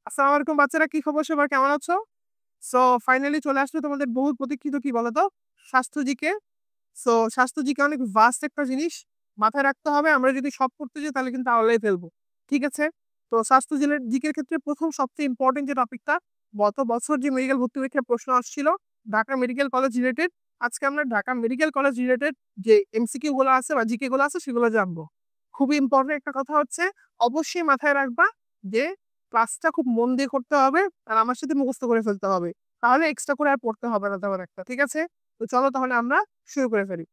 আসসালামু আলাইকুম বাচ্চারা, কি খবর? সবার কেমন আছো? সো ফাইনালি চলে আসলো তোমাদের বহু প্রতীক্ষিত কি বলতো, স্বাস্থ্য জিকে। সো স্বাস্থ্য জিকে অনেক ভাস্ট একটা জিনিস, মাথায় রাখতে হবে। আমরা যদি সব করতে যাই তাহলে কিন্তু আওলাই ফেলবো। ঠিক আছে? তো স্বাস্থ্য জিকের ক্ষেত্রে প্রথম সবচেয়ে ইম্পর্টেন্ট যে টপিকটা, গত বছর যে মেডিকেল ভর্তি পরীক্ষায় প্রশ্ন আসছিল ঢাকা মেডিকেল কলেজ রিলেটেড, আজকে আমরা ঢাকা মেডিকেল কলেজ রিলেটেড যে এমসিকিউ গুলো আছে বা জিকে গুলো আছে সেগুলো জানবো। খুবই ইম্পর্টেন্ট একটা কথা হচ্ছে, অবশ্যই মাথায় রাখবা যে ক্লাসটা খুব মন দিয়ে করতে হবে আর আমার সাথে মুখস্থ করে ফেলতে হবে। তাহলে এক্সট্রা করে আর পড়তে হবে না তেমন একটা। ঠিক আছে? তো চলো তাহলে আমরা শুরু করে ফেলি।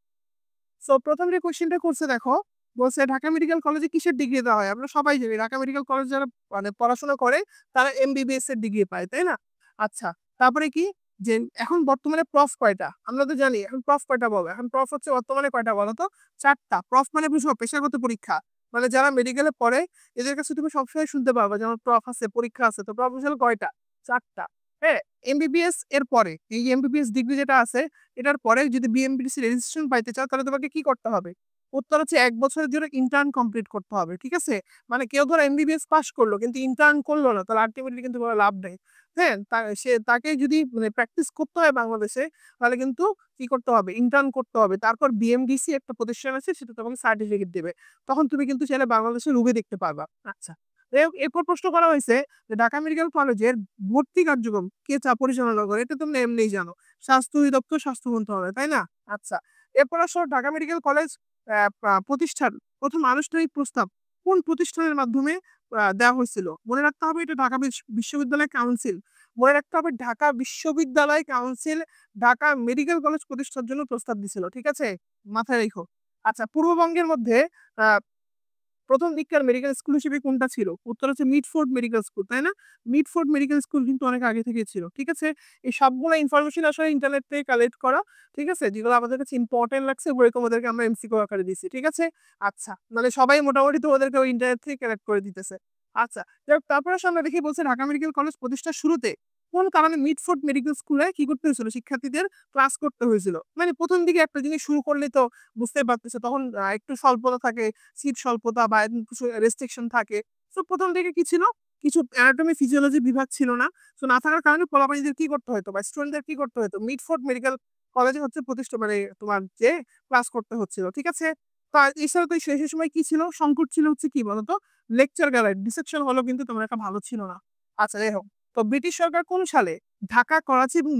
সো প্রথম যে কোশ্চেনটা করছে দেখো, বলছে ঢাকা মেডিকেল কলেজে কিসের ডিগ্রি দেওয়া হয়? আমরা সবাই জানি ঢাকা মেডিকেল কলেজ যারা মানে পড়াশোনা করে তারা এমবিবিএস এর ডিগ্রি পায়, তাই না? আচ্ছা, তারপরে কি যে এখন বর্তমানে প্রফ কয়টা? আমরা তো জানি এখন প্রফ কয়টা বলো। এখন প্রফ হচ্ছে বর্তমানে কয়টা বলো তো? 4টা। প্রফ মানে বুঝো পেশাগত পরীক্ষা, মানে যারা মেডিকেলে পড়ে এদের কাছে তুমি সবসময় শুনতে পারবে যেমন প্রফ আছে, পরীক্ষা আছে। তো প্রফ হিসেবে কয়টা? 4টা। হ্যাঁ, এমবিবিএস এর পরে এই এমবিবিএস ডিগ্রি যেটা আছে, এটার পরে যদি বিএমপিটিসি রেজিস্ট্রেশন পাইতে চাও তাহলে তোমাকে কি করতে হবে? উত্তর হচ্ছে 1 বছরের জন্য ইন্টার্ন কমপ্লিট করতে হবে। ঠিক আছে? মানে কেউ ধরো এমবিবিএস পাস করলো কিন্তু ইন্টার্ন করলো না, তাহলে আলটিমেটলি কিন্তু কোনো লাভ নেই। হ্যাঁ, তাকে যদি মানে প্র্যাকটিস করতে হয় বাংলাদেশে, তাহলে কিন্তু কি করতে হবে? ইন্টার্ন করতে হবে। তারপর বিএমডিসি একটা প্রতিষ্ঠান আছে, সেটা তোমাকে সার্টিফিকেট দেবে। তখন তুমি কিন্তু চাইলে বাংলাদেশে রুগী দেখতে পারবা। আচ্ছা, এরপর প্রশ্ন করা হয়েছে যে ঢাকা মেডিকেল কলেজের ভর্তি কার্যক্রম কে পরিচালনা করে? এটা তুমি এমনিই জানো, স্বাস্থ্য অধিদপ্তর, স্বাস্থ্য মন্ত্রণালয়, তাই না? আচ্ছা, এরপর আসো ঢাকা মেডিকেল কলেজ প্রতিষ্ঠার প্রথম আনুষ্ঠানিক প্রস্তাব কোন প্রতিষ্ঠানের মাধ্যমে দেওয়া হয়েছিল? মনে রাখতে হবে এটা ঢাকা বিশ্ববিদ্যালয় কাউন্সিল। মনে রাখতে হবে ঢাকা বিশ্ববিদ্যালয় কাউন্সিল ঢাকা মেডিকেল কলেজ প্রতিষ্ঠার জন্য প্রস্তাব দিছিল। ঠিক আছে? মাথায় রেখো। আচ্ছা, পূর্ববঙ্গের মধ্যে আহ প্রথম দিককার মেডিকেল স্কুল হিসেবে কোনটা ছিল? উত্তর হচ্ছে মিডফোর্ড মেডিকেল স্কুল, তাই না? মিডফোর্ড মেডিকেল স্কুল কিন্তু অনেক আগে থেকে ছিল। ঠিক আছে? এই সবগুলো ইনফরমেশন আসলে ইন্টারনেট থেকে কালেক্ট করা। ঠিক আছে? যেগুলো আমাদের কাছে ইম্পর্টেন্ট লাগছে ওগুলো তোমাদেরকে আমরা এমসিকিউ আকারে দিচ্ছি। ঠিক আছে? আচ্ছা, মানে সবাই মোটামুটি তোমাদেরকে ওই ইন্টারনেট থেকে কালেক্ট করে দিতেছে। আচ্ছা, যাই হোক, তারপরে আসলে আমরা দেখি বলছে ঢাকা মেডিকেল কলেজ প্রতিষ্ঠার শুরুতে কোন কারণে মিডফোর্ড মেডিকেল স্কুলে কি করতে হয়েছিল? শিক্ষার্থীদের ক্লাস করতে হয়েছিল। মানে প্রথম দিকে একটা জিনিস শুরু করলে তো বুঝতে পারতেছে তখন একটু স্বল্পতা থাকে, সিট স্বল্পতা বা এরকম কিছু রেস্ট্রিকশন থাকে। তো প্রথম দিকে কি ছিল? কিছু অ্যানাটমি ফিজিওলজি বিভাগ ছিল না। তো না থাকার কারণে পোলাপানিদের কি করতে হতো বা স্টুডেন্টদের কি করতে হতো? মিডফোর্ড মেডিকেল কলেজে হচ্ছে প্রতিষ্ঠা মানে তোমার যে ক্লাস করতে হচ্ছিল। ঠিক আছে? তা এছাড়া তো সেই সময় কি ছিল? সংকট ছিল হচ্ছে কি বলতো? লেকচার গ্যালারি, রিসেপশন হলো কিন্তু তোমার একটা ভালো ছিল না। আচ্ছা, যাই হোক। তো ব্রিটিশ সরকার কোন সালে ঢাকা, করাচি এবং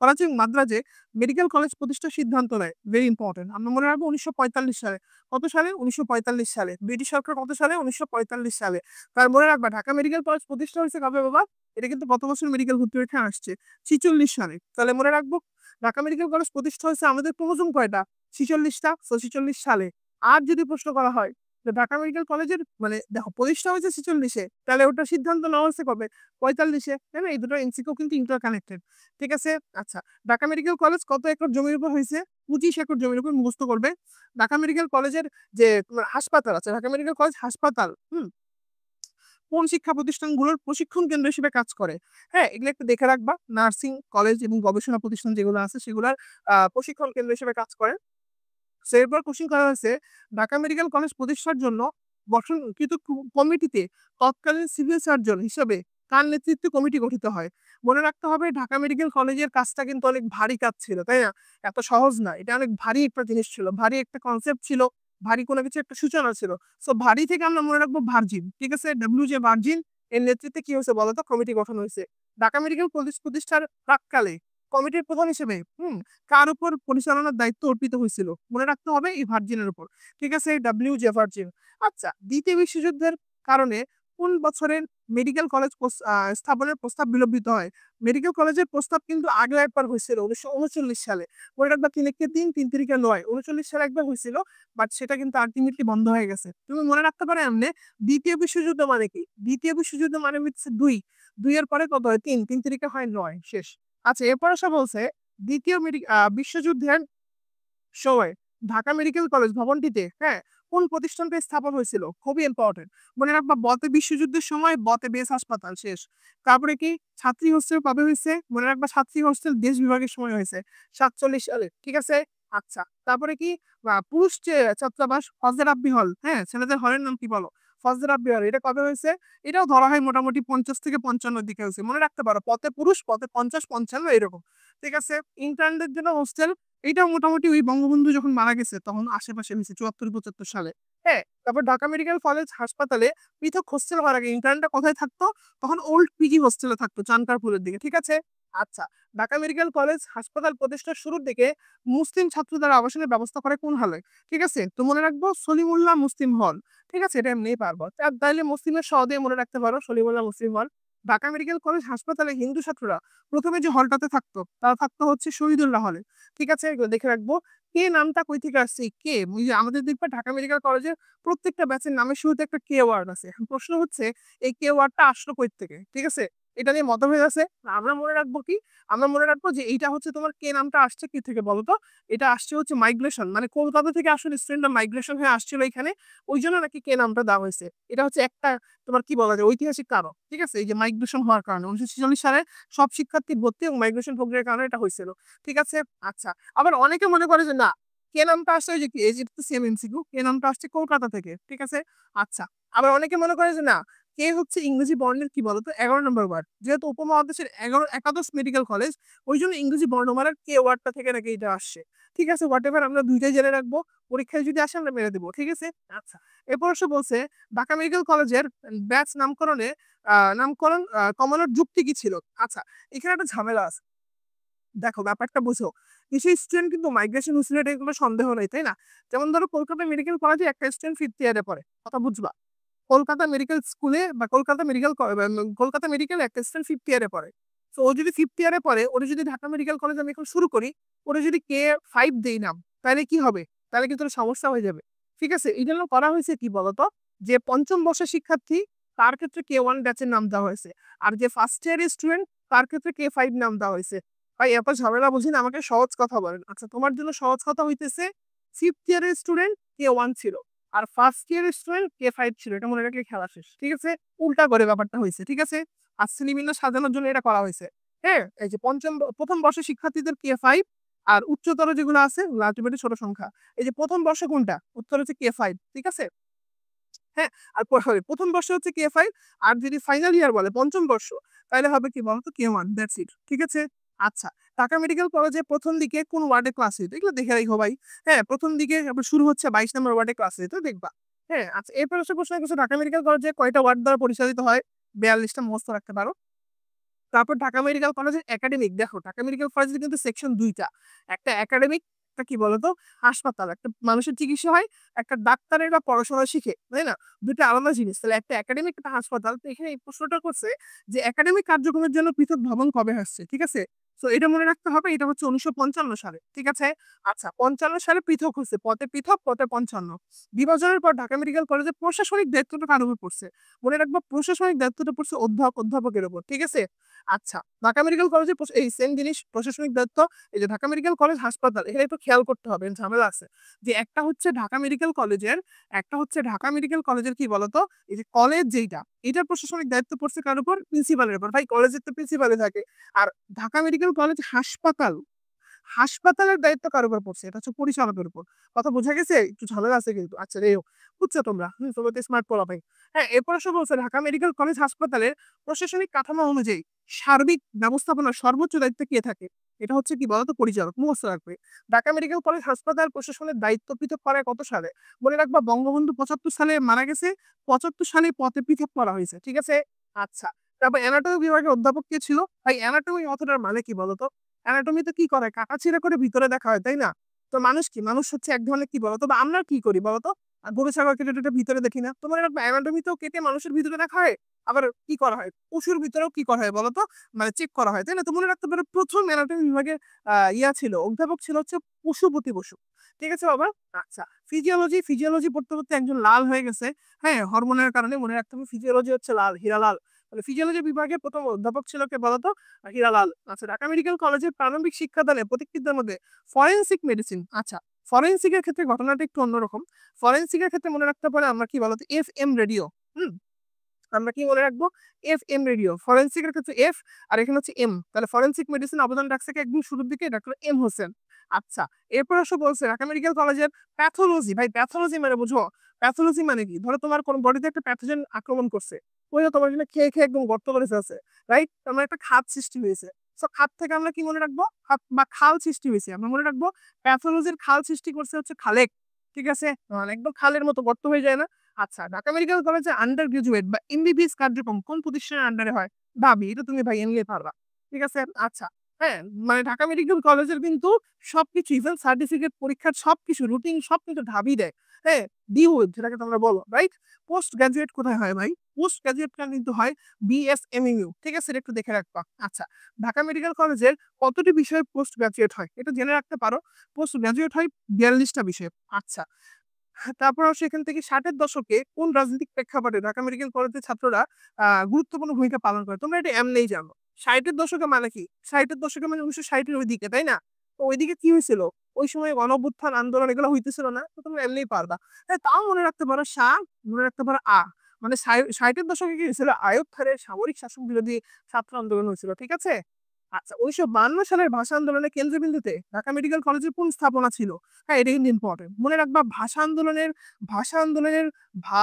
করাচি এবং মাদ্রাজে মেডিকেল কলেজ প্রতিষ্ঠার সিদ্ধান্ত নেয়? Very important. আমরা মনে রাখবো 1945 সালে। কত সালে? 1945 সালে। ব্রিটিশ সরকার কত সালে? 1945 সালে। তার মনে রাখবা ঢাকা মেডিকেল কলেজ প্রতিষ্ঠা হয়েছে কবে বাবা? এটা কিন্তু গত বছর মেডিকেল ভর্তি পরীক্ষায় আসছে। 46 সালে। তাহলে মনে রাখবো ঢাকা মেডিকেল কলেজ প্রতিষ্ঠা হয়েছে আমাদের ক্রোমোজোম কয়টা? 46টা। 46 সালে। আর যদি প্রশ্ন করা হয় যে ঢাকা মেডিকেল কলেজের মানে দেখো প্রতিষ্ঠা হয়েছে 46-এ, তাহলে ওটা সিদ্ধান্ত নেওয়া হয়েছে কবে? 45-এ, তাই না? এই দুটো এমসিকিউ কিন্তু ইন্টার কানেক্টেড। ঠিক আছে? আচ্ছা, ঢাকা মেডিকেল কলেজ কত একর জমির উপর হয়েছে? 25 একর জমির উপর, মুখস্থ করবে। ঢাকা মেডিকেল কলেজের যে তোমার হাসপাতাল আছে, ঢাকা মেডিকেল কলেজ হাসপাতাল কোন শিক্ষা প্রতিষ্ঠানগুলোর প্রশিক্ষণ কেন্দ্র হিসেবে কাজ করে? হ্যাঁ, এগুলো একটু দেখে রাখবা। নার্সিং কলেজ এবং গবেষণা প্রতিষ্ঠান যেগুলো আছে সেগুলোর প্রশিক্ষণ কেন্দ্র হিসেবে কাজ করে। সো এরপর কোশ্চেন করা হয়েছে ঢাকা মেডিকেল কলেজ প্রতিষ্ঠার জন্য গঠনকৃত কমিটিতে তৎকালীন সিভিল সার্জন হিসেবে কার নেতৃত্বে কমিটি গঠিত হয়? মনে রাখতে হবে ঢাকা মেডিকেল কলেজের কাজটা কিন্তু অনেক ভারী কাজ ছিল, তাই না? এত সহজ না, এটা অনেক ভারী একটা জিনিস ছিল, ভারী একটা কনসেপ্ট ছিল, ভারী কোনো কিছু একটা সূচনা ছিল। সো ভারী থেকে আমরা মনে রাখবো ভার্জিন। ঠিক আছে? ডব্লিউ জে ভার্জিন এর নেতৃত্বে কি হয়েছে বলতো? কমিটি গঠন হয়েছে। ঢাকা মেডিকেল কলেজ প্রতিষ্ঠার প্রাককালে কমিটির প্রধান হিসেবে কার উপর পরিচালনার দায়িত্ব অর্পিত হয়েছিল? মনে রাখতে হবে এই ভার্জিনের উপর। ঠিক আছে? W J virgin. আচ্ছা, দ্বিতীয় বিশ্বযুদ্ধের কারণে কোন বছরের মেডিকেল কলেজ স্থাপনের প্রস্তাব বিলম্বিত হয়? মেডিকেল কলেজের প্রস্তাব কিন্তু আগে একবার হয়েছিল 1939 সালে। মনে রাখবা 3 3 9 39 সালে একবার হয়েছিল, বাট সেটা কিন্তু আলটিমেটলি বন্ধ হয়ে গেছে। তুমি মনে রাখতে পারো এমনি, দ্বিতীয় বিশ্বযুদ্ধ মানে কি? দ্বিতীয় বিশ্বযুদ্ধ মানে হচ্ছে দুই, দুইয়ের পরে কত হয়? তিন, তিন তিরিকে হয় 9, শেষ। আচ্ছা, এরপর আসা বলছে দ্বিতীয় বিশ্বযুদ্ধের সময় ঢাকা মেডিকেল কলেজ ভবনটিতে কোন প্রতিষ্ঠানটা স্থাপন হয়েছিল? খুবই ইম্পর্টেন্ট। মনে রাখবা বতে বিশ্বযুদ্ধের সময় বতে বেস হাসপাতাল, শেষ। তারপরে কি ছাত্রী হোস্টেল কবে হয়েছে? মনে রাখবা ছাত্রী হোস্টেল দেশ বিভাগের সময় হয়েছে 47 সালে। ঠিক আছে? আচ্ছা, তারপরে কি পুরুষ যে ছাত্রাবাস হজের আব্বি হল, ছেলেদের হলের নাম কি বলো? ফার্স্ট রাব্বিয়ার এটা কবে হয়েছে? এটাও ধরা হয় মোটামুটি 50 থেকে 55 দিকে হয়েছে, মনে রাখতে পারো, পথে পুরুষ পথে 50-55 এরকম। ঠিক আছে, ইন্টার্নদের জন্য হোস্টেল, এটাও মোটামুটি ওই বঙ্গবন্ধু যখন মারা গেছে তখন আশেপাশে হয়েছে 74-75 সালে। হ্যাঁ, তারপর ঢাকা মেডিকেল কলেজ হাসপাতালে পৃথক হোস্টেল হওয়ার আগে ইন্টার্নটা কোথায় থাকতো? তখন ওল্ড পিজি হোস্টেলে থাকতো চানকারপুলের দিকে। ঠিক আছে, আচ্ছা, ঢাকা মেডিকেল কলেজ হাসপাতাল প্রতিষ্ঠার শুরুর দিকে মুসলিম ছাত্র দ্বারা আবাসনের ব্যবস্থা করে কোন হলে? ঠিক আছে, তো মনে রাখবো সলিমুল্লাহ মুসলিম হল। ঠিক আছে, এটা এমনিই পারবো, তাইলে মুসলিমের সহ দিয়ে মনে রাখতে পারো সলিমুল্লাহ মুসলিম হল। ঢাকা মেডিকেল কলেজ হাসপাতালে হিন্দু ছাত্ররা প্রথমে যে হলটাতে থাকতো তারা থাকতো হচ্ছে শহীদুল্লাহ হলে। ঠিক আছে, এগুলো দেখে রাখবো। কে নামটা কই থেকে আসছে? কে, ওই যে আমাদের দেখবে ঢাকা মেডিকেল কলেজের প্রত্যেকটা ব্যাচের নামের শুরুতে একটা কে ওয়ার্ড আছে। এখন প্রশ্ন হচ্ছে এই কে ওয়ার্ডটা আসলো কই থেকে? ঠিক আছে, এটা নিয়ে মতভেদ আছে। আমরা মনে রাখবো কি, আমরা মনে রাখবো যে এইটা হচ্ছে তোমার কে নামটা আসছে কি থেকে বলতো? এটা আসছে হচ্ছে মাইগ্রেশন, মানে কলকাতা থেকে আসলে স্টুডেন্টরা মাইগ্রেশন হয়ে আসছিল এখানে, ওই জন্য নাকি কে নামটা দেওয়া হয়েছে। এটা হচ্ছে একটা তোমার কি বলা যায় ঐতিহাসিক কারণ। ঠিক আছে, এই যে মাইগ্রেশন হওয়ার কারণে 1946 সালে সব শিক্ষার্থী ভর্তি এবং মাইগ্রেশন প্রক্রিয়ার কারণে এটা হয়েছিল। ঠিক আছে, আচ্ছা, আবার অনেকে মনে করে যে না, কে নামটা আসছে ওই যে কি, এই যে সেম এমসিকিউ, কে নামটা আসছে কলকাতা থেকে। ঠিক আছে, আচ্ছা, আবার অনেকে মনে করে যে না, কে হচ্ছে ইংরেজি বর্ণের কি বলতো 11 নম্বর ওয়ার্ড, যেহেতু উপমহাদেশের একাদশ মেডিকেল কলেজ, ওই জন্য ইংরেজি বর্ণমালার কে ওয়ার্ডটা থেকে নাকি এটা আসছে। ঠিক আছে, হোয়াট এভার, আমরা দুইটাই জেনে রাখবো, পরীক্ষায় যদি আসে আমরা মেরে দেবো। ঠিক আছে, আচ্ছা, এরপর সে বলছে ঢাকা মেডিকেল কলেজের ব্যাচ নামকরণে নামকরণ কমানোর যুক্তি কি ছিল? আচ্ছা, এখানে একটা ঝামেলা আছে, দেখো ব্যাপারটা বুঝো। কিছু স্টুডেন্ট কিন্তু মাইগ্রেশন হয়েছিল, এটা এগুলো সন্দেহ নেই, তাই না? যেমন ধরো কলকাতা মেডিকেল কলেজে একটা স্টুডেন্ট 5th ইয়ারে পড়ে, কথা বুঝবা, কলকাতা মেডিকেল স্কুলে বা কলকাতা মেডিকেল একটা স্টুডেন্ট 5th ইয়ারে পড়ে। তো ও যদি 5th ইয়ারে পড়ে, ওরা যদি ঢাকা মেডিকেল কলেজ আমি এখন শুরু করি, ওরা যদি K5 দেই নাম, তাহলে কি হবে? তাহলে কিন্তু ওর সমস্যা হয়ে যাবে। ঠিক আছে, এই জন্য করা হয়েছে কি বলতো, যে পঞ্চম বর্ষের শিক্ষার্থী তার ক্ষেত্রে K1 ব্যাচের নাম দেওয়া হয়েছে, আর যে ফার্স্ট ইয়ারের স্টুডেন্ট তার ক্ষেত্রে K5 নাম দেওয়া হয়েছে। ভাই এত ঝামেলা বুঝি না, আমাকে সহজ কথা বলেন। আচ্ছা, তোমার জন্য সহজ কথা হইতেছে 5th ইয়ারের স্টুডেন্ট K1 ছিল, আর ফার্স্ট ইয়ারের স্টুডেন্ট K5 ছিল, এটা মনে রাখলে খেলা শেষ। ঠিক আছে, উল্টা করে ব্যাপারটা হয়েছে। ঠিক আছে, আর শ্রেণীবিন্যাস সাজানোর জন্য এটা করা হয়েছে। হ্যাঁ, এই যে প্রথম বর্ষের শিক্ষার্থীদের K5, আর উচ্চতর যেগুলো আছে আলটিমেটলি ছোট সংখ্যা। এই যে প্রথম বর্ষে কোনটা, উত্তর হচ্ছে K5। ঠিক আছে, হ্যাঁ, আর সরি, প্রথম বর্ষ হচ্ছে K5, আর যদি ফাইনাল ইয়ার বলে পঞ্চম বর্ষ, তাহলে হবে কি বলতো K1, দ্যাটস ইট। ঠিক আছে, আচ্ছা, ঢাকা মেডিকেল কলেজে প্রথম দিকে কোন ওয়ার্ডে ক্লাস হইতো এগুলো দেখে রাখো ভাই। হ্যাঁ, প্রথম দিকে আবার শুরু হচ্ছে 22 নম্বর ওয়ার্ডে ক্লাস হইতো, দেখবা। হ্যাঁ, আচ্ছা, এরপর হচ্ছে প্রশ্ন কিছু, ঢাকা মেডিকেল কলেজে কয়টা ওয়ার্ড দ্বারা পরিচালিত হয়? 42টা, মুখস্থ রাখতে পারো। তারপর ঢাকা মেডিকেল কলেজের একাডেমিক, দেখো ঢাকা মেডিকেল কলেজের কিন্তু সেকশন দুইটা, একটা একাডেমিক, একটা কি বলতো হাসপাতাল, একটা মানুষের চিকিৎসা হয়, একটা ডাক্তারের বা পড়াশোনা শিখে, তাই না? দুটো আলাদা জিনিস, তাহলে একটা একাডেমিক একটা হাসপাতাল। তো এখানে এই প্রশ্নটা করছে যে একাডেমিক কার্যক্রমের জন্য পৃথক ভবন কবে আসছে। ঠিক আছে, তো এটা মনে রাখতে হবে, এটা হচ্ছে 1955 সালে। ঠিক আছে, আচ্ছা, 55 সালে পৃথক হচ্ছে, পথে পৃথক পথে 55। বিভাজনের পর ঢাকা মেডিকেল কলেজের প্রশাসনিক দায়িত্বটা কার উপর পড়ছে? মনে রাখবো প্রশাসনিক দায়িত্বটা পড়ছে অধ্যাপকের উপর। ঠিক আছে, আচ্ছা, ঢাকা মেডিকেল কলেজে এই সেম জিনিস, প্রশাসনিক দায়িত্ব। এই যে ঢাকা মেডিকেল কলেজ হাসপাতাল, এখানে একটু খেয়াল করতে হবে, ঝামেলা আছে, যে একটা হচ্ছে ঢাকা মেডিকেল কলেজের, একটা হচ্ছে ঢাকা মেডিকেল কলেজের কি বলতো, এই যে কলেজ যেটা, এটার প্রশাসনিক দায়িত্ব পড়ছে কার উপর? প্রিন্সিপালের উপর। ভাই কলেজের তো প্রিন্সিপালে থাকে, আর ঢাকা মেডিকেল কলেজ হাসপাতাল, হাসপাতালের দায়িত্ব কার উপর পড়ছে? এটা হচ্ছে পরিচালকের উপর। কথা বোঝা গেছে? একটু ঝামেলা আছে কিন্তু। আচ্ছা রে, বুঝছো তোমরা, তোমরা তো স্মার্ট পোলা ভাই। হ্যাঁ, এরপর সব বলছে ঢাকা মেডিকেল কলেজ হাসপাতালের প্রশাসনিক কাঠামো অনুযায়ী সার্বিক ব্যবস্থাপনার সর্বোচ্চ দায়িত্ব কে থাকে? এটা হচ্ছে কি বলতো পরিচালক, মুখস্থ রাখবে। ঢাকা মেডিকেল কলেজ হাসপাতাল প্রশাসনের দায়িত্ব পৃথক করা কত সালে? মনে রাখবা বঙ্গবন্ধু 75 সালে মারা গেছে, 75 সালে পথে পৃথক করা হয়েছে। ঠিক আছে, আচ্ছা, তারপর অ্যানাটমি বিভাগের অধ্যাপক কে ছিল? ভাই অ্যানাটমি অতটার মানে কি বলতো? অ্যানাটমি তো কি করে, কাটাছিঁড়া করে ভিতরে দেখা হয়, তাই না? তো মানুষ কি, মানুষ হচ্ছে এক ধরনের কি বলতো, বা আমরা কি করি বলতো, আর গরু ছাগল কেটে টেটে ভিতরে দেখি না? তোমার অ্যানাটমি তো কেটে মানুষের ভিতরে দেখা হয়, আবার কি করা হয় পশুর ভিতরেও কি করা হয় বলতো, মানে চেক করা হয়, তাই না? তো মনে রাখতে পারো প্রথম অ্যানাটমি বিভাগে ইয়া ছিল, অধ্যাপক ছিল হচ্ছে পশুপতি বসু। ঠিক আছে বাবা, আচ্ছা, ফিজিওলজি, ফিজিওলজি পড়তে পড়তে একজন লাল হয়ে গেছে। হ্যাঁ, হরমোনের কারণে, মনে রাখতে হবে ফিজিওলজি হচ্ছে লাল, হীরালাল। মানে ফিজিওলজি বিভাগের প্রথম অধ্যাপক ছিল কে বলতো? হীরালাল। আচ্ছা, ঢাকা মেডিকেল কলেজের প্রারম্ভিক শিক্ষাদানে প্রতিক্ষিতের মধ্যে ফরেন্সিক মেডিসিন, আচ্ছা, ফরেন্সিকের ক্ষেত্রে ঘটনাটা একটু অন্যরকম। ফরেন্সিকের ক্ষেত্রে মনে রাখতে পারে আমরা কি বলতো FM রেডিও। হুম, আমরা কি মনে রাখবো? FM radio. ফরেন্সিকের ক্ষেত্রে F, আর এখানে হচ্ছে M, তাহলে ফরেন্সিক মেডিসিন অবদান রাখছে কি একদম শুরুর দিকে ডক্টর M হোসেন। আচ্ছা, এরপর আসো বলছে ঢাকা মেডিকেল কলেজের প্যাথোলজি। ভাই প্যাথোলজি মানে বুঝো? প্যাথোলজি মানে কি? ধরো তোমার কোন বডিতে একটা প্যাথোজেন আক্রমণ করছে। ওইটা তোমার জন্য খেয়ে, খেয়ে একদম গর্ত করে ফেলছে। রাইট? তার মানে একটা খাত সৃষ্টি হয়েছে। সো খাত থেকে আমরা কি মনে রাখবো? খাত বা খাল সৃষ্টি হয়েছে। আমরা মনে রাখবো প্যাথোলজির খাল সৃষ্টি করছে হচ্ছে খালেক। ঠিক আছে? মানে একদম খালের মতো গর্ত হয়ে যায় না? আচ্ছা, ঢাকা মেডিকেল কলেজে আন্ডার গ্রাজুয়েট বা এমবিবিএস কার্যক্রম কোন প্রতিষ্ঠানের আন্ডারে হয়? ভাবি, এটা তুমি ভাই এমনি পারবা। ঠিক আছে? আচ্ছা। হ্যাঁ, মানে ঢাকা মেডিকেল কলেজের কিন্তু সবকিছু ইভেন সার্টিফিকেট পরীক্ষার সবকিছু রুটিন সব কিন্তু ঢাবি দেয়। হ্যাঁ, ডিউ যেটাকে তোমরা বলো, রাইট? পোস্ট গ্রাজুয়েট কোথায় হয় ভাই? পোস্ট গ্রাজুয়েটটা কিন্তু হয় বিএসএমইউ। ঠিক আছে? এটা একটু দেখে রাখবা। আচ্ছা, ঢাকা মেডিকেল কলেজের কতটি বিষয়ে পোস্ট গ্রাজুয়েট হয়? এটা জেনে রাখতে পারো। পোস্ট গ্রাজুয়েট হয় 42টা বিষয়ে। আচ্ছা, তারপর আসে এখান থেকে 60-এর দশকে কোন রাজনৈতিক প্রেক্ষাপটে ঢাকা মেডিকেল কলেজের ছাত্ররা গুরুত্বপূর্ণ ভূমিকা পালন করে? তোমরা এটা এমনিই জানো। 60-এর দশকে মানে কি? 60-এর দশকে মানে 1960-এর ওইদিকে, তাই না? তো ওইদিকে কি হয়েছিল? ওই সময় গণঅভ্যুত্থান আন্দোলন এগুলো হইতেছিল না? তো তোমরা এমনিই পারবা। হ্যাঁ, তাও মনে রাখতে পারো মনে রাখতে পারো মানে 60-এর দশকে কি হয়েছিল? আইয়ুব খানের সামরিক শাসন বিরোধী ছাত্র আন্দোলন হয়েছিল। ঠিক আছে? আচ্ছা, 1952 সালের ভাষা আন্দোলনের কেন্দ্রবিন্দুতে ঢাকা মেডিকেল কলেজের কোন স্থাপনা ছিল? হ্যাঁ, এটা কিন্তু ইম্পর্টেন্ট। মনে রাখবা ভাষা আন্দোলনের ভা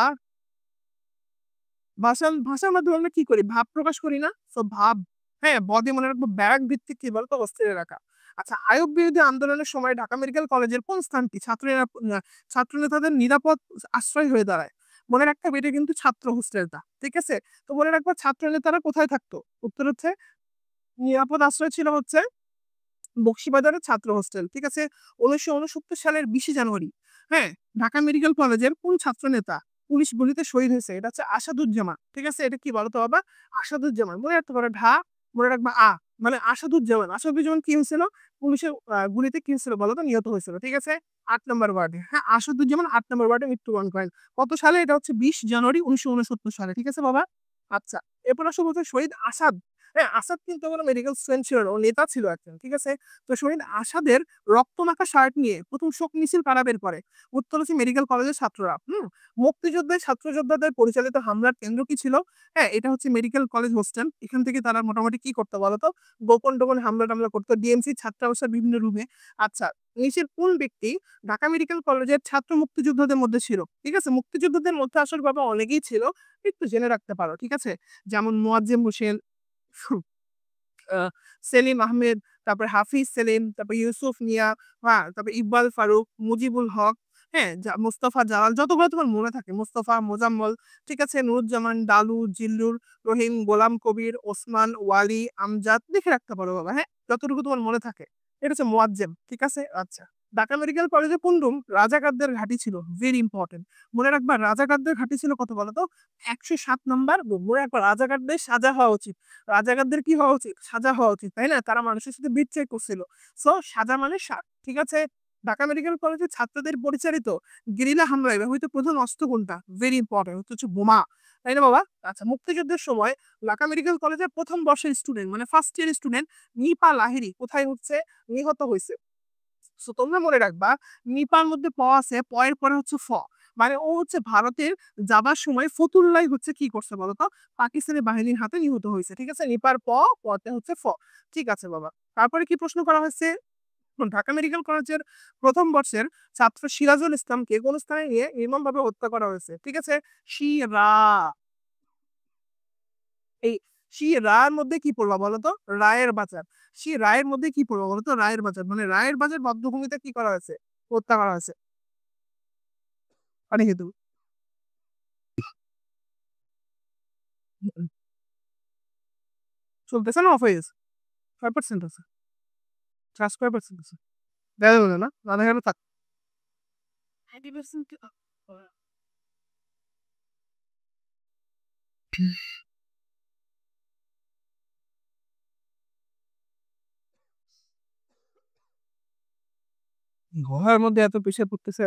ভাষার মাধ্যমে আমরা কি করি? ভাব প্রকাশ করি না? সো ভাব, হ্যাঁ, মনে রাখবো ব্যারাক ভিত্তিক কি বলতো অস্থির এলাকা। আচ্ছা, আইয়ুব বিরোধী আন্দোলনের সময় ঢাকা মেডিকেল কলেজের কোন স্থানটি ছাত্র নেতাদের নিরাপদ আশ্রয় হয়ে দাঁড়ায়? মনে রাখতে হবে এটা কিন্তু ছাত্র হোস্টেলটা। ঠিক আছে? তো মনে রাখবা ছাত্র নেতারা কোথায় থাকতো? উত্তর হচ্ছে নিরাপদ আশ্রয় ছিল হচ্ছে বক্সিবাজারের ছাত্র হোস্টেল। ঠিক আছে? 1969 সালের 20 জানুয়ারি, হ্যাঁ, ঢাকা মেডিকেল কলেজের কোন ছাত্র নেতা পুলিশ গুলিতে শহীদ হয়েছে? এটা হচ্ছে আসাদুজ্জামান। ঠিক আছে? এটা কি বলতো বাবা? আসাদুজ্জামান। মনে রাখতে পারো মনে রাখবা মানে আসাদুজ্জামান কি হয়েছিল? পুলিশের গুলিতে কি হয়েছিল বলতো? নিহত হয়েছিল। ঠিক আছে? 8 নম্বর ওয়ার্ডে। হ্যাঁ, আসাদুজ্জামান 8 নম্বর ওয়ার্ডে মৃত্যুবরণ করেন। কত সালে? এটা হচ্ছে 20 জানুয়ারি 1969 সালে। ঠিক আছে বাবা? আচ্ছা, এরপর আসো বলতে শহীদ আসাদ। হ্যাঁ, আসাদ কিন্তু কোনো মেডিকেল স্টুডেন্ট ছিল না, ও নেতা ছিল একজন। ঠিক আছে? তো শহীদ আসাদের রক্তমাখা শার্ট নিয়ে প্রথম শোক মিছিল কারা বের করে? উত্তরসূরি মেডিকেল কলেজের ছাত্ররা। মুক্তিযুদ্ধের ছাত্র যোদ্ধাদের পরিচালিত হামলার কেন্দ্র কি ছিল? হ্যাঁ, এটা হচ্ছে মেডিকেল কলেজ হোস্টেল। এখান থেকে তারা মোটামুটি কি করতে বলতো? গোপন টোপন হামলা টামলা করতো ডিএমসি ছাত্রাবাসের বিভিন্ন রুমে। আচ্ছা, নিচের কোন ব্যক্তি ঢাকা মেডিকেল কলেজের ছাত্র মুক্তিযোদ্ধাদের মধ্যে ছিল? ঠিক আছে? মুক্তিযোদ্ধাদের মধ্যে আসলে বাবা অনেকেই ছিল, একটু জেনে রাখতে পারো। ঠিক আছে? যেমন মোয়াজ্জেম হোসেন, আহ, সেলিম আহমেদ, তারপর হাফিজ সেলিম, তারপর ইউসুফ মিয়া, হ্যাঁ, তারপর ইকবাল ফারুক, মুজিবুল হক, হ্যাঁ, মোস্তফা জালাল, যতগুলো তোমার মনে থাকে, মোস্তফা মোজাম্মল। ঠিক আছে? নুরুজ্জামান, ডালু, জিল্লুর রহিম, গোলাম কবির, ওসমান, ওয়ালি, আমজাদ, দেখে রাখতে পারো বাবা। হ্যাঁ, যতটুকু তোমার মনে থাকে। এটা হচ্ছে মোয়াজ্জেম। ঠিক আছে? আচ্ছা, ঢাকা মেডিকেল কলেজে কোন রুম রাজাকারদের ঘাঁটি ছিল? Very important. মনে রাখবা রাজাকারদের ঘাঁটি ছিল কত বলো তো? 107 নম্বর রুম। মনে রাখবা রাজাকারদের সাজা হওয়া উচিত। রাজাকারদের কি হওয়া উচিত? সাজা হওয়া উচিত, তাই না? তারা মানুষের সাথে বিট্রে করছিল। সো সাজা মানে ঠিক আছে? ঢাকা মেডিকেল কলেজের ছাত্রদের পরিচালিত গেরিলা হামলায় ব্যবহৃত প্রধান অস্ত্র কোনটা? ভেরি ইম্পর্টেন্ট, হচ্ছে বোমা। তাই না বাবা? আচ্ছা, মুক্তিযুদ্ধের সময় ঢাকা মেডিকেল কলেজের প্রথম বর্ষের স্টুডেন্ট মানে first year student Nipa Lahiri কোথায় হচ্ছে নিহত হয়েছে? সো তোমরা মনে রাখবা নিপার মধ্যে প আছে, প এর পরে হচ্ছে ফ। মানে ও হচ্ছে ভারতের যাবার সময় ফতুল্লাই হচ্ছে কি করছে বলতো? পাকিস্তানি বাহিনীর হাতে নিহত হয়েছে। ঠিক আছে? নিপার পতে হচ্ছে ফ। ঠিক আছে বাবা। তারপরে কি প্রশ্ন করা হয়েছে? ঢাকা মেডিকেল কলেজের প্রথম বর্ষের ছাত্র সিরাজুল ইসলামকে কোন স্থানে নিয়ে নির্মমভাবে হত্যা করা হয়েছে? ঠিক আছে? শিরা এই রায়ের মধ্যে কি পড়বা বলতো? রায়ের বাজার। রায়ের মধ্যে কি পড়বা বলতো? রায়ের বাজার। মানে রায়ের বাজার বধ্যভূমিতে কি করা হয়েছে? হত্যা করা হয়েছে। অনেক হেতু চলতেছে না, অফ হয়ে গেছে? 5% আছে। চার্জ কয় পার্সেন্ট আছে? দেওয়া যাবে না, না দেখা গেলে থাক। 90% ঘরের মধ্যে এত প্রেশার পড়তেছে।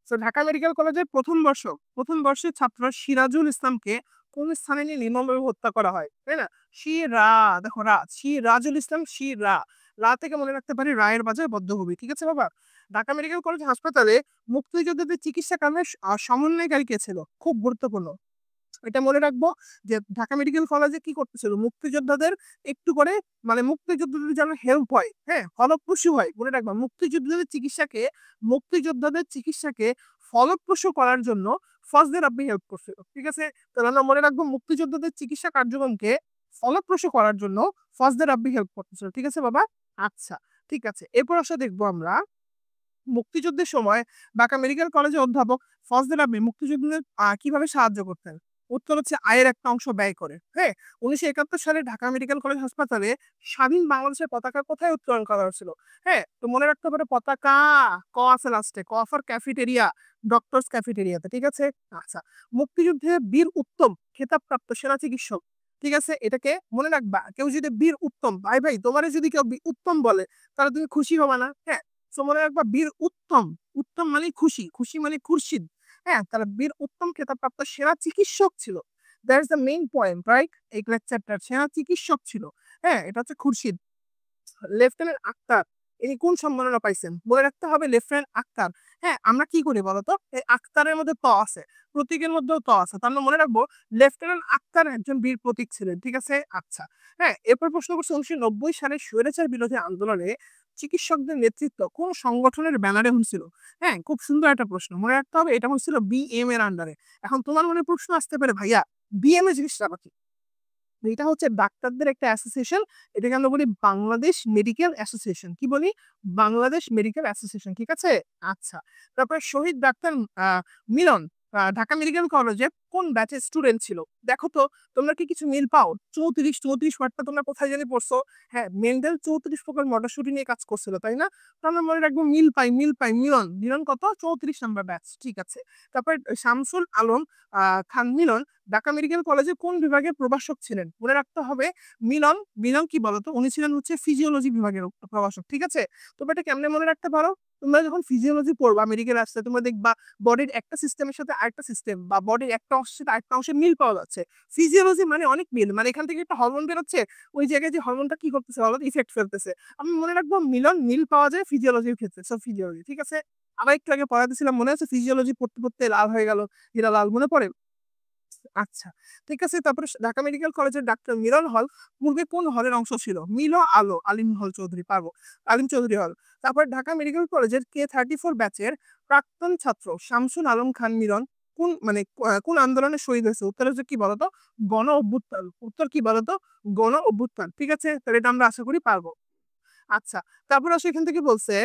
তো ঢাকা মেডিকেল কলেজের প্রথম বর্ষের ছাত্র সিরাজুল ইসলামকে কোন স্থানে নিয়ে নির্মমভাবে হত্যা করা হয়, তাই না? শিরা, দেখো রা, সিরাজুল ইসলাম, শিরা। রা থেকে মনে রাখতে পারি রায়ের বাজার বদ্ধভূমি। ঠিক আছে বাবা? ঢাকা মেডিকেল কলেজ হাসপাতালে মুক্তিযোদ্ধাদের চিকিৎসা কামে সমন্বয়কারী কে ছিল? খুব গুরুত্বপূর্ণ। এটা মনে রাখবো যে ঢাকা মেডিকেল কলেজে কি করতেছিল, মুক্তিযোদ্ধাদের একটু করে মানে মুক্তিযোদ্ধাদের যেন হেল্প হয়, হ্যাঁ, ফলপ্রসূ হয়। মনে রাখবা মুক্তিযোদ্ধাদের চিকিৎসাকে ফলপ্রসূ করার জন্য ফজলে রাব্বি হেল্প করছিল। ঠিক আছে? তাহলে আমরা মনে রাখবো মুক্তিযোদ্ধাদের চিকিৎসা কার্যক্রমকে ফলপ্রসূ করার জন্য ফজলে রাব্বি হেল্প করতেছিল। ঠিক আছে বাবা? আচ্ছা, ঠিক আছে। এরপর আসলে দেখবো আমরা মুক্তিযুদ্ধের সময় ঢাকা মেডিকেল কলেজের অধ্যাপক ফজলে রাব্বি মুক্তিযোদ্ধাদের কিভাবে সাহায্য করতেন? উত্তর হচ্ছে আয়ের একটা অংশ ব্যয় করে। হ্যাঁ, 1971 সালে ঢাকা মেডিকেল কলেজ হাসপাতালে স্বাধীন বাংলাদেশের পতাকা কোথায় উত্তোলন করা হয়েছিল? হ্যাঁ, তো মনে রাখতে পারে পতাকা, ক আছে লাস্টে, ক ফর ক্যাফেটেরিয়া, ডক্টরস ক্যাফেটেরিয়াতে। ঠিক আছে? আচ্ছা, মুক্তিযুদ্ধে বীর উত্তম খেতাবপ্রাপ্ত সেনা চিকিৎসক, ঠিক আছে, এটাকে মনে রাখবা। কেউ যদি বীর উত্তম, ভাই ভাই তোমারে যদি কেউ উত্তম বলে তাহলে তুমি খুশি হবে না? হ্যাঁ, তো মনে রাখবা বীর উত্তম, উত্তম মানে খুশি, খুশি মানে খুরশিদ। হ্যাঁ, তারা বীর উত্তম খেতাবপ্রাপ্ত সেনা চিকিৎসক ছিল। That's the main point, right? এই লেকচারটার সেনা চিকিৎসক ছিল। হ্যাঁ, এটা হচ্ছে খুরশিদ। লেফটেন্যান্ট আক্তার, ইনি কোন সম্মাননা পাইছেন? বলে রাখতে হবে লেফটেন্যান্ট আক্তার। হ্যাঁ, আমরা কি করি বলতো? এই আক্তারের মধ্যে ত আছে, প্রতীকের মধ্যেও ত আছে, তার মানে মনে রাখবো লেফটেন্যান্ট আক্তার একজন বীর প্রতীক ছিলেন। ঠিক আছে? আচ্ছা, হ্যাঁ, এরপর প্রশ্ন করছে 1990 সালে স্বৈরাচার বিরোধী আন্দোলনে চিকিৎসকদের নেতৃত্ব কোন সংগঠনের ব্যানারে হয়েছিল? হ্যাঁ, খুব সুন্দর একটা প্রশ্ন। মনে রাখতে হবে এটা হচ্ছিল বিএম এর আন্ডারে। এখন তোমার মনে প্রশ্ন আসতে পারে, ভাইয়া বিএম এর জিনিসটা কি? এটা হচ্ছে ডাক্তারদের একটা অ্যাসোসিয়েশন। এটাকে আমরা বলি বাংলাদেশ মেডিকেল অ্যাসোসিয়েশন। কি বলি? Bangladesh medical association. ঠিক আছে? আচ্ছা, তারপরে শহীদ ডাক্তার মিলন ঢাকা মেডিকেল কলেজে কোন ব্যাচের স্টুডেন্ট ছিল? দেখো তো, তোমরা কি কিছু মিল পাও? 34 ওয়ার্ডটা তোমরা কোথায় জানি পড়ছো? হ্যাঁ, মেন্ডেল 34 প্রকার মটরশুটি নিয়ে কাজ করছিল, তাই না? তো আমরা মনে রাখবো মিল পাই মিলন, মিলন কত? 34 নাম্বার ব্যাচ। ঠিক আছে। তারপর শামসুল আলম খান মিলন ঢাকা মেডিকেল কলেজে কোন বিভাগের প্রভাষক ছিলেন? মনে রাখতে হবে মিলন, মিলন কি বলতো, উনি ছিলেন হচ্ছে ফিজিওলজি বিভাগের প্রভাষক। ঠিক আছে? তোমরা এটা কেমনে মনে রাখতে পারো? তোমরা যখন ফিজিওলজি পড়বা মেডিকেল আসছে, তোমরা দেখবা বডির একটা সিস্টেমের সাথে আরেকটা সিস্টেম বা বডির একটা অংশের সাথে আরেকটা অংশের মিল পাওয়া যাচ্ছে। ফিজিওলজি মানে অনেক মিল, মানে এখান থেকে একটা হরমোন বেরোচ্ছে, ওই জায়গায় যে হরমোনটা কি করতেছে বলো, ইফেক্ট ফেলতেছে। আমি মনে রাখবো মিলন, মিল পাওয়া যায় ফিজিওলজির ক্ষেত্রে, সব ফিজিওলজি। ঠিক আছে? আবার একটু আগে পড়াতে ছিলাম, মনে আছে? ফিজিওলজি পড়তে পড়তে লাল হয়ে গেল, হীরা লাল, মনে পড়ে? আচ্ছা, ঠিক আছে। তারপরে ঢাকা মেডিকেল কলেজের ডাক্তার মিলন হল পূর্বে কোন হলের অংশ ছিল? মিলো আলো আলিম হল চৌধুরী, পারবো, আলিম চৌধুরী হল। তারপর ঢাকা মেডিকেল কলেজের K34 ব্যাচের প্রাক্তন ছাত্র শামসুল আলম খান মিলন কোন মানে কোন আন্দোলনে শহীদ হয়েছে? উত্তর হচ্ছে কি বলতো? গণ অভ্যুত্থান। উত্তর কি বলতো? গণ অভ্যুত্থান। ঠিক আছে, তাহলে এটা আমরা আশা করি পারবো। আচ্ছা, তারপর আসে এখান থেকে বলছে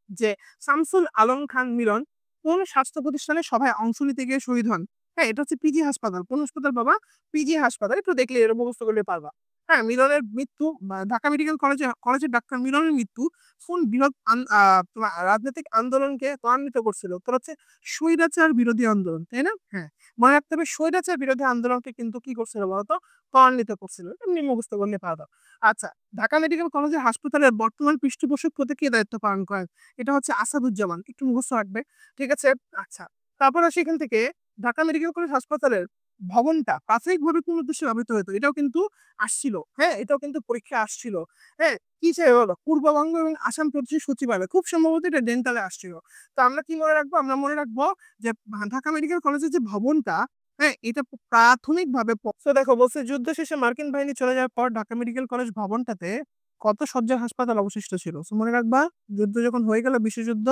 যে শামসুল আলম খান মিলন কোন স্বাস্থ্য প্রতিষ্ঠানের সভায় অংশ নিতে গিয়ে শহীদ হন? হ্যাঁ, এটা হচ্ছে পিজি হাসপাতাল। কোন হাসপাতাল বাবা? পিজি হাসপাতাল। একটু দেখলে এর মুখস্থ করলে পারবা। হ্যাঁ, মিলনের মৃত্যু ঢাকা মেডিকেল কলেজের ডাক্তার মিলনের মৃত্যু কোন বৃহৎ তোমার রাজনৈতিক আন্দোলনকে ত্বরান্বিত করছিল? তোর হচ্ছে স্বৈরাচার বিরোধী আন্দোলন, তাই না? হ্যাঁ, মনে রাখতে হবে স্বৈরাচার বিরোধী আন্দোলনকে কিন্তু কি করছিল বলতো? ত্বরান্বিত করছিল। এমনি মুখস্থ করলে পারবা। আচ্ছা, ঢাকা মেডিকেল কলেজের হাসপাতালের বর্তমান পৃষ্ঠপোষক পদে কে দায়িত্ব পালন করেন? এটা হচ্ছে আসাদুজ্জামান। একটু মুখস্থ রাখবে। ঠিক আছে? আচ্ছা, তারপর সেখান থেকে ঢাকা মেডিকেল কলেজ হাসপাতালের ভবনটা প্রাথমিকভাবে কোন উদ্দেশ্যে ব্যবহৃত হতো? এটাও কিন্তু আসছিল। হ্যাঁ, এটাও কিন্তু পরীক্ষা আসছিল। হ্যাঁ, কি চাই বলো? পূর্ববঙ্গ এবং আসাম প্রদেশের সচিবালয়, খুব সম্ভবত এটা ডেন্টালে আসছিল। তো আমরা কি মনে রাখবো? আমরা মনে রাখবো যে ঢাকা মেডিকেল কলেজের যে ভবনটা, হ্যাঁ, এটা প্রাথমিকভাবে দেখো বলছে যুদ্ধ শেষে মার্কিন বাহিনী চলে যাওয়ার পর ঢাকা মেডিকেল কলেজ ভবনটাতে কত শয্যার হাসপাতাল অবশিষ্ট ছিল? So মনে রাখবা, যুদ্ধ যখন হয়ে গেল, বিশ্বযুদ্ধ,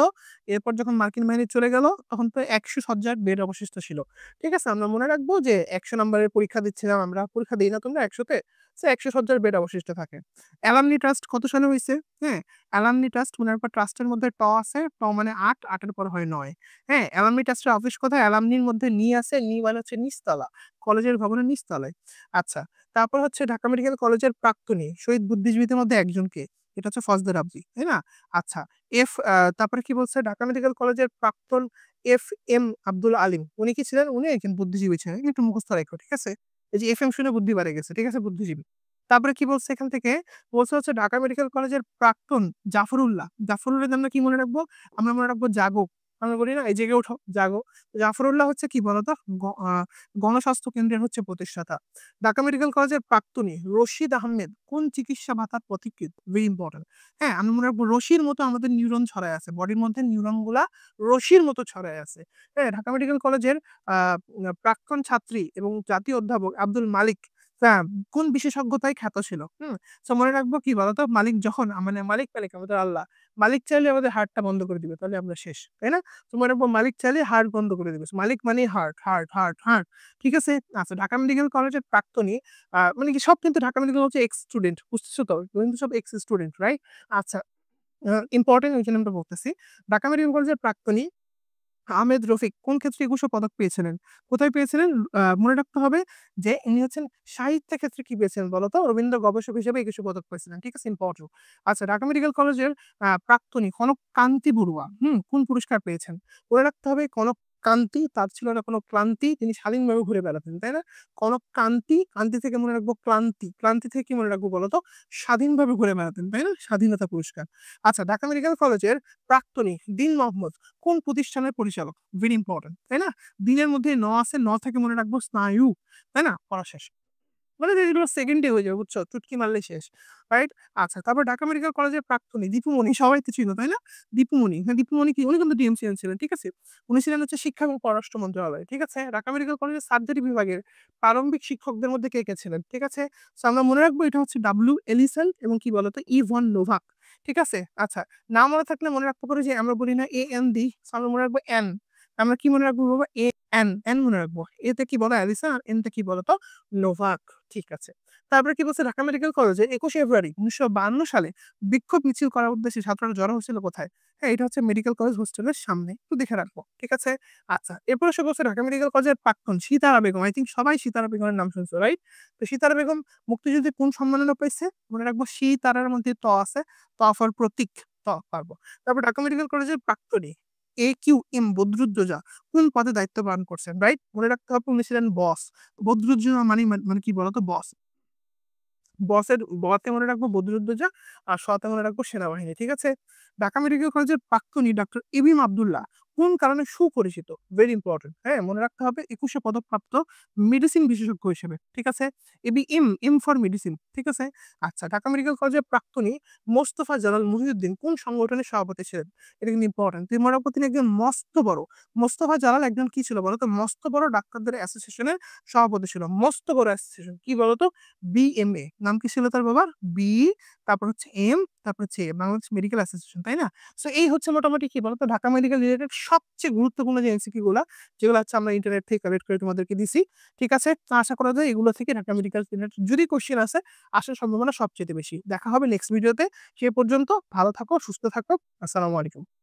এরপর যখন মার্কিন বাহিনী চলে গেল, তখন তো 100 শয্যার বেড অবশিষ্ট ছিল। ঠিক আছে, আমরা মনে রাখবো যে 100 নম্বরের পরীক্ষা দিচ্ছিলাম, আমরা পরীক্ষা দিই না তোমরা 100-তে? 100 শয্যার বেড অবশিষ্ট থাকে। অ্যালামনি ট্রাস্ট কত সালে হয়েছে? হ্যাঁ, অ্যালামনি ট্রাস্ট মনে রাখবা, ট্রাস্টের মধ্যে ট আছে, ট মানে 8, 8-এর পর হয় 9। হ্যাঁ, অ্যালামনি ট্রাস্টের অফিস কোথায়? অ্যালামনির মধ্যে নি আছে, নি মানে হচ্ছে নিচতলা, কলেজের ভবনের নিচতলায়। আচ্ছা, তারপর হচ্ছে ঢাকা মেডিকেল কলেজের প্রাক্তনী শহীদ বুদ্ধিজীবীদের মধ্যে একজনকে, এটা হচ্ছে ফজলে রাব্বি, তাই না? আচ্ছা, তারপরে কি বলছে? ঢাকা মেডিকেল কলেজের প্রাক্তন FM আব্দুল আলিম, উনি কি ছিলেন? উনি একজন বুদ্ধিজীবী ছিলেন। একটু মুখস্থ রাখো। ঠিক আছে? এই যে FM শুনে বুদ্ধি বেড়ে গেছে। ঠিক আছে? বুদ্ধিজীবী। তারপরে কি বলছে এখান থেকে? বলছে হচ্ছে ঢাকা মেডিকেল কলেজের প্রাক্তন জাফরুল্লাহ। জাফরুল্লাহর নামটা কি মনে রাখবো? আমরা মনে রাখবো জাগো। আমরা বলি না এই জেগে ওঠো জাগো। জাফরুল্লাহ হচ্ছে কি বলতো গণস্বাস্থ্য কেন্দ্রের হচ্ছে প্রতিষ্ঠাতা। ঢাকা মেডিকেল কলেজের প্রাক্তনী রশিদ আহমেদ কোন চিকিৎসা ভাতার পথিকৃৎ? Very important. হ্যাঁ, আমি মনে রাখবো রশির মতো আমাদের নিউরন ছড়ায় আছে, বডির মধ্যে নিউরন গুলা রশির মতো ছড়ায় আছে। হ্যাঁ, ঢাকা মেডিকেল কলেজের প্রাক্তন ছাত্রী এবং জাতীয় অধ্যাপক আব্দুল মালিক, হ্যাঁ, কোন বিশেষজ্ঞতায় খ্যাত ছিল? সো মনে রাখবো কি বলতো, মালিক যখন মানে মালিক মালিক আমাদের আল্লাহ, মালিক চাইলে আমাদের হার্টটা বন্ধ করে দিবে, তাহলে আমরা শেষ, তাই না? তো মনে রাখবো মালিক চাইলে হার্ট বন্ধ করে দিবে। মালিক মানে হার্ট হার্ট হার্ট হার্ট। ঠিক আছে। আচ্ছা, ঢাকা মেডিকেল কলেজের প্রাক্তনী মানে কি সব কিন্তু ঢাকা মেডিকেল হচ্ছে এক্স স্টুডেন্ট, বুঝতেছো তো? কিন্তু সব এক্স স্টুডেন্ট, রাইট? আচ্ছা, ইম্পর্টেন্ট ওই জন্য আমরা বলতেছি। ঢাকা মেডিকেল কলেজের প্রাক্তনী আহমেদ রফিক কোন ক্ষেত্রে একুশে পদক পেয়েছিলেন? কোথায় পেয়েছিলেন? মনে রাখতে হবে যে ইনি হচ্ছেন সাহিত্যের ক্ষেত্রে কি পেয়েছিলেন বলতো? রবীন্দ্র গবেষক হিসেবে একুশে পদক পেয়েছিলেন। ঠিক আছে? ইম্পর্টেন্ট। আচ্ছা, ঢাকা মেডিকেল কলেজের প্রাক্তনী কনক কান্তি বড়ুয়া কোন পুরস্কার পেয়েছেন? মনে রাখতে হবে কনক কান্তি, তার ছিল না কোনো ক্লান্তি, তিনি স্বাধীনভাবে ঘুরে বেড়াতেন, তাই না? কনক কান্তি, কান্তি থেকে মনে রাখবো ক্লান্তি, ক্লান্তি থেকে কি মনে রাখবো বলতো? স্বাধীনভাবে ঘুরে বেড়াতেন, তাই না? স্বাধীনতা পুরস্কার। আচ্ছা, ঢাকা মেডিকেল কলেজের প্রাক্তনী দিন মোহাম্মদ কোন প্রতিষ্ঠানের পরিচালক? ভেরি ইম্পর্টেন্ট, তাই না? দিনের মধ্যে ন আছে, ন থেকে মনে রাখবো স্নায়ু, তাই না? পড়া শেষ। মানে এগুলো সেকেন্ডে হয়ে যাবে, বুঝছো? চুটকি মারলে শেষ, রাইট? আচ্ছা, তারপর ঢাকা মেডিকেল কলেজের প্রাক্তনী দীপুমণি, সবাই তো ছিল, তাই না? দীপুমণি, হ্যাঁ, দীপুমণি কি উনি কিন্তু ডিএমসিএন ছিলেন, ঠিক আছে? উনি ছিলেন হচ্ছে শিক্ষা এবং পররাষ্ট্র মন্ত্রণালয়, ঠিক আছে? ঢাকা মেডিকেল কলেজের সার্জারি বিভাগের প্রারম্ভিক শিক্ষকদের মধ্যে কে কে ছিলেন? ঠিক আছে? সো আমরা মনে রাখবো এটা হচ্ছে ডাব্লিউ এলিসন এবং কি বলতো ইভন নোভাক, ঠিক আছে? আচ্ছা, নাম মনে থাকলে মনে রাখতে পারো যে আমরা বলি না এ এন ডি, আমরা মনে রাখবো এন। আমরা কি মনে রাখবো বাবা? এ এন, এন মনে রাখবো। এতে কি বলো অ্যালিসন, আর এনতে কি বলতো নোভাক, ঠিক আছে? তারপরে কি বলছে, ঢাকা মেডিকেল কলেজে 21শে ফেব্রুয়ারি 1952 সালে বিক্ষোভ মিছিল করার উদ্দেশ্যে ছাত্ররা জড়ো হয়েছিল কোথায়? হ্যাঁ, এটা হচ্ছে মেডিকেল কলেজ হোস্টেলের সামনে, একটু দেখে রাখবো, ঠিক আছে? আচ্ছা, এরপরে সে বলছে ঢাকা মেডিকেল কলেজের প্রাক্তন সিতারা বেগম, আই থিঙ্ক সবাই সিতারা বেগমের নাম শুনছো, রাইট? তো সিতারা বেগম মুক্তিযুদ্ধে কোন সম্মাননা পাইছে? মনে রাখবো সিতারার মধ্যে ত আছে, ত ফর প্রতীক, ত পারবো। তারপর ঢাকা মেডিকেল কলেজের প্রাক্তনী এ কিউ এম বদরুদ্দোজা কোন পদে দায়িত্ব পালন করছেন? রাইট, মনে রাখতে হবে উনি ছিলেন বস। বদরুদ্দোজা মানে মানে কি বলতো? বস। বসের বতে মনে রাখবো বদরুদ্দোজা, আর শতে মনে রাখবো সেনাবাহিনী, ঠিক আছে? ঢাকা মেডিকেল কলেজের প্রাক্তনী ডক্টর এবিএম আব্দুল্লাহ কোন কারণে সুপরিচিত? ভেরি ইম্পর্টেন্ট, হ্যাঁ, মনে রাখতে হবে 21শে পদকপ্রাপ্ত মেডিসিন বিশেষজ্ঞ হিসেবে, ঠিক আছে? এবিএম, এম ফর মেডিসিন, ঠিক আছে? আচ্ছা, ঢাকা মেডিকেল কলেজের প্রাক্তনী মোস্তফা জালাল মহিউদ্দিন কোন সংগঠনের সভাপতি ছিলেন? এটা কিন্তু ইম্পর্টেন্ট, তুমি মনে রাখবো তিনি একজন মস্ত বড়, মোস্তফা জালাল একজন কি ছিল বলতো? মস্ত বড় ডাক্তারদের অ্যাসোসিয়েশনের সভাপতি ছিল, মস্ত বড় অ্যাসোসিয়েশন, কি বলতো? বিএমএ, নাম কি ছিল তার বাবার? বি, তারপর হচ্ছে এম, তারপর হচ্ছে এ, বাংলাদেশ মেডিকেল অ্যাসোসিয়েশন, তাই না? সো এই হচ্ছে মোটামুটি কি বলতো ঢাকা মেডিকেল রিলেটেড সবচেয়ে গুরুত্বপূর্ণ যে এমসিকিউ গুলা, যেগুলো হচ্ছে আমরা ইন্টারনেট থেকে কালেক্ট করে তোমাদেরকে দিছি, ঠিক আছে? তো আশা করা যায় এগুলো থেকে ঢাকা মেডিকেল রিলেটেড যদি কোশ্চেন আসে, আসার সম্ভাবনা সবচেয়ে বেশি। দেখা হবে নেক্সট ভিডিওতে। সে পর্যন্ত ভালো থাকো, সুস্থ থাকো। আসসালামু আলাইকুম।